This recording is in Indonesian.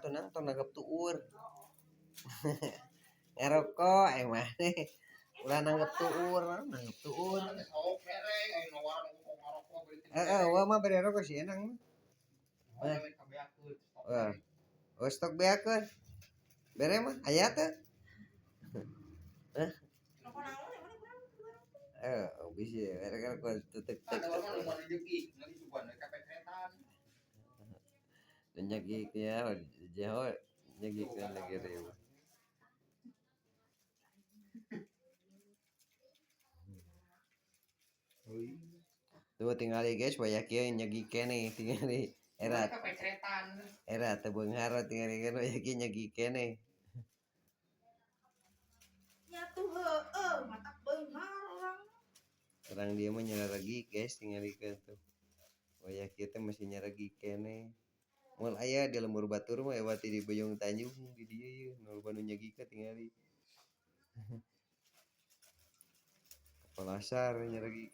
tuh nang tong nanggep tuur. Ngerokok mah. Ulah nanggep tuur. Wah mah bere rokok sih enang mah. Oh stok beakeun. Bere mah aya teh. Bisa mereka kok tutek dan nyagi ya jauh nyagi kan lagi rew tuh tinggal guys banyak ya nyagi kene tinggal era tebenghara tinggal kan banyak nyagi kene ya tuh mata benghara orang dia mah nyala lagi guys tinggal ikan tuh banyak kita masih nyaragi kene mal aya di lembur batur mah ewati di Beyong Tanjung di dia ya nol banu nyagi ka tingali Palasar nyaragi